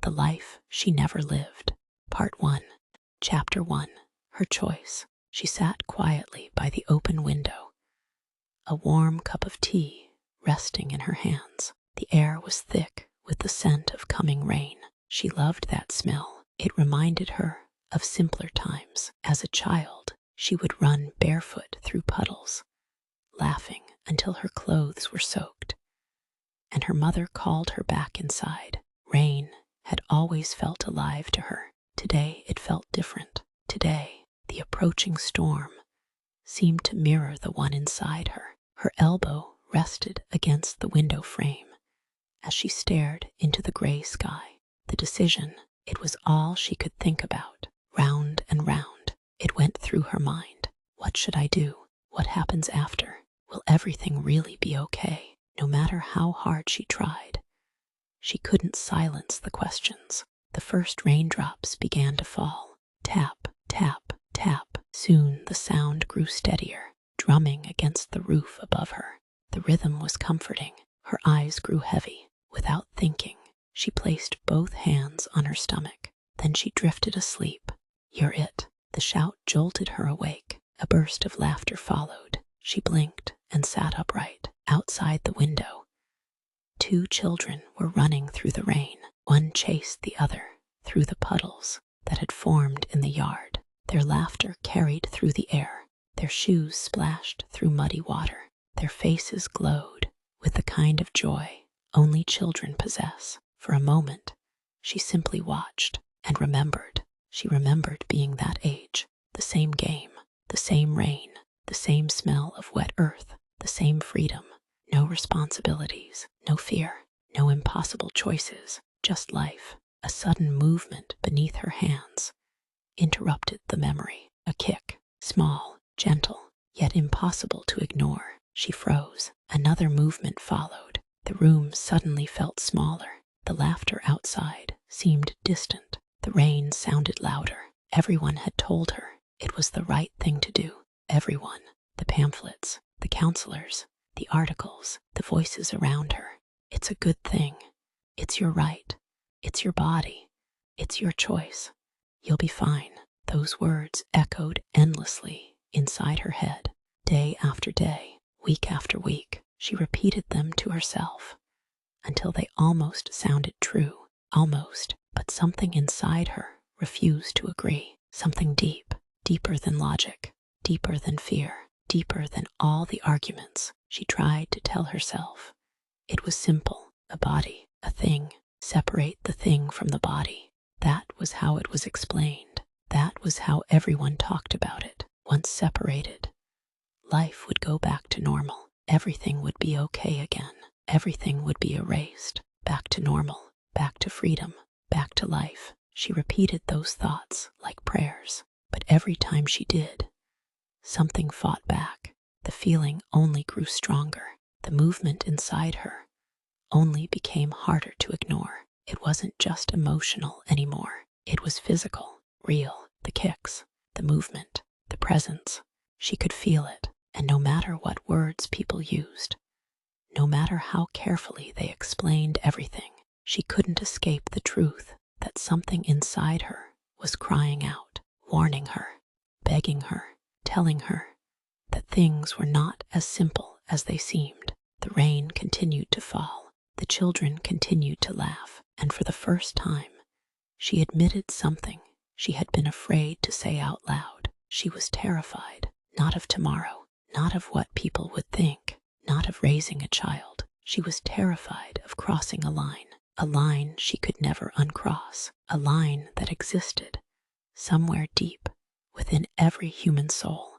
The Life She Never Lived. Part 1. Chapter 1. Her Choice. She sat quietly by the open window, a warm cup of tea resting in her hands. The air was thick with the scent of coming rain. She loved that smell. It reminded her of simpler times. As a child, she would run barefoot through puddles, laughing until her clothes were soaked, and her mother called her back inside. Rain had always felt alive to her. Today it felt different. Today, the approaching storm seemed to mirror the one inside her. Her elbow rested against the window frame as she stared into the gray sky. The decision, it was all she could think about. Round and round, it went through her mind. What should I do? What happens after? Will everything really be okay? No matter how hard she tried, she couldn't silence the questions. The first raindrops began to fall. Tap, tap, tap. Soon the sound grew steadier, drumming against the roof above her. The rhythm was comforting. Her eyes grew heavy. Without thinking, she placed both hands on her stomach. Then she drifted asleep. "You're it." The shout jolted her awake. A burst of laughter followed. She blinked and sat upright. Outside the window, two children were running through the rain. One chased the other through the puddles that had formed in the yard. Their laughter carried through the air. Their shoes splashed through muddy water. Their faces glowed with the kind of joy only children possess. For a moment, she simply watched and remembered. She remembered being that age. The same game, the same rain, the same smell of wet earth, the same freedom. No responsibilities, no fear, no impossible choices, just life. A sudden movement beneath her hands interrupted the memory. A kick, small, gentle, yet impossible to ignore. She froze. Another movement followed. The room suddenly felt smaller. The laughter outside seemed distant. The rain sounded louder. Everyone had told her it was the right thing to do. Everyone. The pamphlets, the counselors, the articles, the voices around her. It's a good thing. It's your right. It's your body. It's your choice. You'll be fine. Those words echoed endlessly inside her head. Day after day, week after week, she repeated them to herself until they almost sounded true. Almost, but something inside her refused to agree. Something deep, deeper than logic, deeper than fear, deeper than all the arguments she tried to tell herself. It was simple. A body, a thing. Separate the thing from the body. That was how it was explained. That was how everyone talked about it. Once separated, life would go back to normal. Everything would be okay again. Everything would be erased. Back to normal. Back to freedom. Back to life. She repeated those thoughts like prayers. But every time she did, something fought back. The feeling only grew stronger. The movement inside her only became harder to ignore. It wasn't just emotional anymore. It was physical, real. The kicks, the movement, the presence. She could feel it, and no matter what words people used, no matter how carefully they explained everything, she couldn't escape the truth that something inside her was crying out, warning her, begging her, telling her that things were not as simple as they seemed. The rain continued to fall. The children continued to laugh, and for the first time, she admitted something she had been afraid to say out loud. She was terrified, not of tomorrow, not of what people would think, not of raising a child. She was terrified of crossing a line she could never uncross, a line that existed somewhere deep within every human soul.